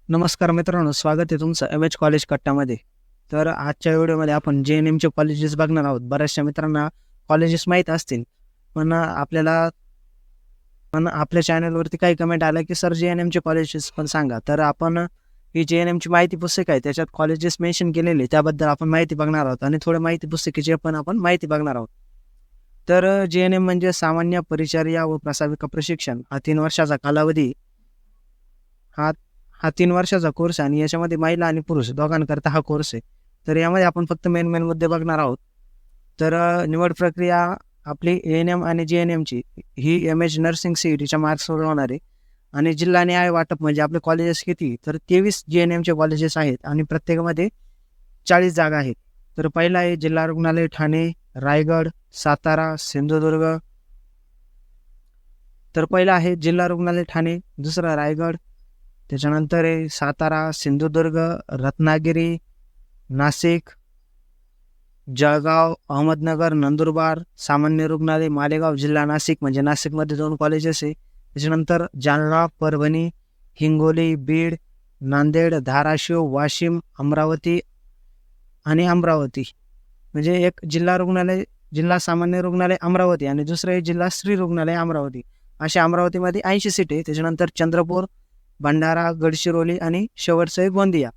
नमस्कार मित्रांनो, स्वागत आहे तुमचं एम एच कॉलेज कट्टामध्ये. तर आजच्या व्हिडिओमध्ये आपण JNMचे कॉलेजेस बघणार आहोत. बऱ्याचशा मित्रांना कॉलेजेस माहीत असतील, पण आपल्या चॅनलवरती काही कमेंट आला की सर JNMचे कॉलेजेस पण सांगा. तर आपण ही JNMची माहिती पुस्तक आहे, त्याच्यात कॉलेजेस मेन्शन केलेले, त्याबद्दल आपण माहिती बघणार आहोत आणि थोडे माहिती पुस्तिकेची पण आपण माहिती बघणार आहोत. तर JNM म्हणजे सामान्य परिचर्या व प्रासाविक प्रशिक्षण. हा 3 वर्षाचा कालावधी हा हा 3 वर्षाचा कोर्स आहे आणि याच्यामध्ये महिला आणि पुरुष दोघांकरता हा कोर्स आहे. तर यामध्ये आपण फक्त मेन मुद्दे बघणार आहोत. तर निवड प्रक्रिया आपली ANM आणि JNMची ही MH नर्सिंग CETच्या मार्क्सवर होणार आहे. आणि जिल्हा न्याय वाटप म्हणजे आपले कॉलेजेस किती, तर 23 JNMचे कॉलेजेस आहेत आणि प्रत्येकामध्ये 40 जागा आहेत. तर पहिला आहे जिल्हा रुग्णालय ठाणे, रायगड, सातारा, सिंधुदुर्ग. तर पहिला आहे जिल्हा रुग्णालय ठाणे, दुसरा रायगड, त्याच्यानंतर आहे सातारा, सिंधुदुर्ग, रत्नागिरी, नाशिक, जळगाव, अहमदनगर, नंदुरबार, सामान्य रुग्णालय मालेगाव, जिल्हा नाशिक म्हणजे नाशिकमध्ये 2 कॉलेजेस आहे. त्याच्यानंतर जालना, परभणी, हिंगोली, बीड, नांदेड, धाराशिव, वाशिम, अमरावती आणि अमरावती म्हणजे एक जिल्हा सामान्य रुग्णालय अमरावती आणि दुसरे जिल्हा श्री रुग्णालय अमरावती. अशा अमरावतीमध्ये 80 सीट आहे. त्याच्यानंतर चंद्रपूर, भंडारा, गडचिरोली आणि शेवटचं आहे गोंदिया.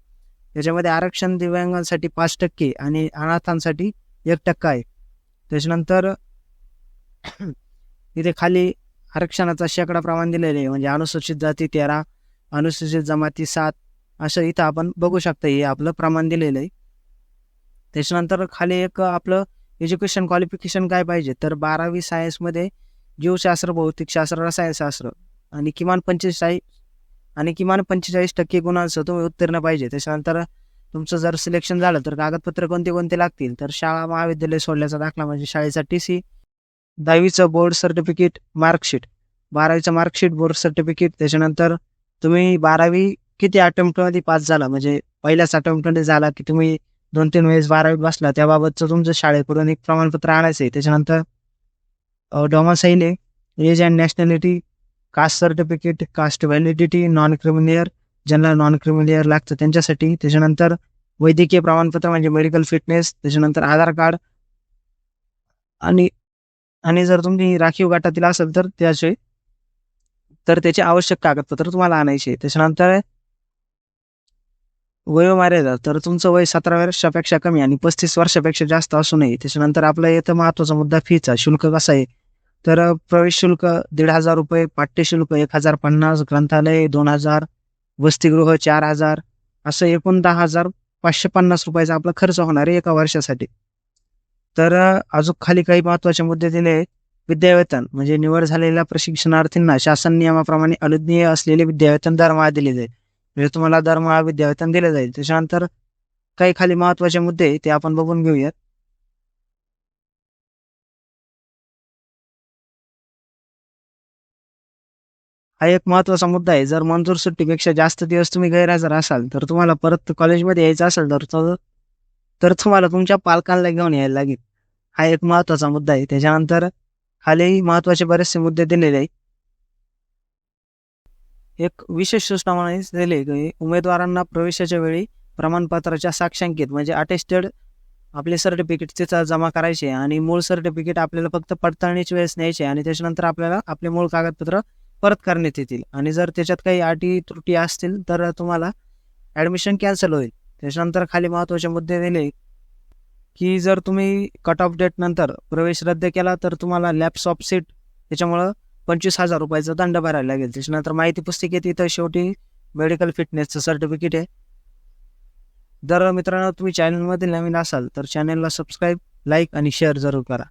याच्यामध्ये आरक्षण दिव्यांगांसाठी 5% आणि अनाथांसाठी 1% आहे. त्याच्यानंतर इथे खाली आरक्षणाचा शेकडा प्रमाण दिलेले आहे, म्हणजे अनुसूचित जाती 13, अनुसूचित जमाती 7, असं इथं आपण बघू शकता. हे आपलं प्रमाण दिलेलं आहे. त्याच्यानंतर खाली एक आपलं एज्युकेशन क्वालिफिकेशन काय पाहिजे, तर 12वी सायन्समध्ये जीवशास्त्र, भौतिकशास्त्र, रसायनशास्त्र आणि किमान 45% गुणांसह तुम्ही उत्तीर्ण पाहिजे. त्याच्यानंतर तुमचं जर सिलेक्शन झालं तर कागदपत्र कोणते लागतील, तर शाळा महाविद्यालय सोडल्याचा दाखला म्हणजे शाळेचा TC, 10वीचं बोर्ड सर्टिफिकेट, मार्कशीट, 12वीचं मार्कशीट, बोर्ड सर्टिफिकेट. त्याच्यानंतर तुम्ही 12वी किती अटेम्प्टमध्ये पास झाला, म्हणजे पहिल्याच अटेम्प्टमध्ये झाला की तुम्ही 2-3 वेळेस 12वीत बसला, त्याबाबतचं तुमचं शाळेकडून एक प्रमाणपत्र आणायचं आहे. त्याच्यानंतर डोमासाईल आहे, age and nationality, caste certificate, caste validity, non creamy layer, ज्यांना नॉन क्रिमिलियर लागतं त्यांच्यासाठी. त्याच्यानंतर वैद्यकीय प्रमाणपत्र म्हणजे मेडिकल फिटनेस. त्याच्यानंतर आधार कार्ड आणि आणि जर तुम्ही राखीव गटातील असेल तर त्याचे आवश्यक कागदपत्र तुम्हाला आणायचे. त्याच्यानंतर वयोमर्यादा, तर तुमचं वय 17 वर्षापेक्षा कमी आणि 35 वर्षापेक्षा जास्त असू नये. त्याच्यानंतर आपला येतं महत्त्वाचा मुद्दा फीचा. शुल्क कसं आहे, तर प्रवेश शुल्क 1,500 रुपये, पाठ्यशुल्क 1,050, ग्रंथालय 2,000, वसतिगृह 4,000, असं एकूण 10,550 रुपयाचा आपला खर्च होणार आहे एका वर्षासाठी. तर अजून खाली काही महत्त्वाचे मुद्दे दिले आहेत. विद्यावेतन म्हणजे निवड झालेल्या प्रशिक्षणार्थींना शासन नियमाप्रमाणे अनुज्ञेय असलेले विद्यावेतन दरमहा दिले जाईल. म्हणजे तुम्हाला दरमहा विद्यावेतन दिले जाईल. त्याच्यानंतर काही खाली महत्त्वाचे मुद्दे ते आपण बघून घेऊयात. हा एक महत्त्वाचा मुद्दा आहे. जर मंजूर सुट्टीपेक्षा जास्त दिवस तुम्ही गैरहजर असाल, तर तुम्हाला परत कॉलेजमध्ये यायचं असेल तर तुम्हाला तुमच्या पालकांना घेऊन यायला लागेल. हा एक महत्त्वाचा मुद्दा आहे. त्याच्यानंतर खाली महत्त्वाचे बरेचसे मुद्दे दिलेले आहेत. एक विशेष सूचना म्हणून दिली की उमेदवारांना प्रवेशाच्या वेळी प्रमाणपत्राच्या साक्षांकित म्हणजे अटेस्टेड आपले सर्टिफिकेट तिथं जमा करायचे आणि मूळ सर्टिफिकेट आपल्याला फक्त पडताळणीच्या वेळेस न्यायचे आणि त्याच्यानंतर आपल्याला आपले मूळ कागदपत्र परत करण्यात येतील. आणि जर त्याच्यात काही अटी त्रुटी असतील तर तुम्हाला ॲडमिशन कॅन्सल होईल. त्याच्यानंतर खाली महत्त्वाचे मुद्दे दिले की जर तुम्ही कट ऑफ डेट नंतर प्रवेश रद्द केला तर तुम्हाला लॅप्स ऑफ सीट त्याच्यामुळं 25,000 रुपयाचा दंड भरायला लागेल. त्याच्यानंतर माहिती पुस्तिकेत इथं शेवटी मेडिकल फिटनेसचं सर्टिफिकेट आहे. जर मित्रांनो तुम्ही चॅनलमध्ये नवीन असाल तर चॅनलला सबस्क्राईब, लाईक आणि शेअर जरूर करा.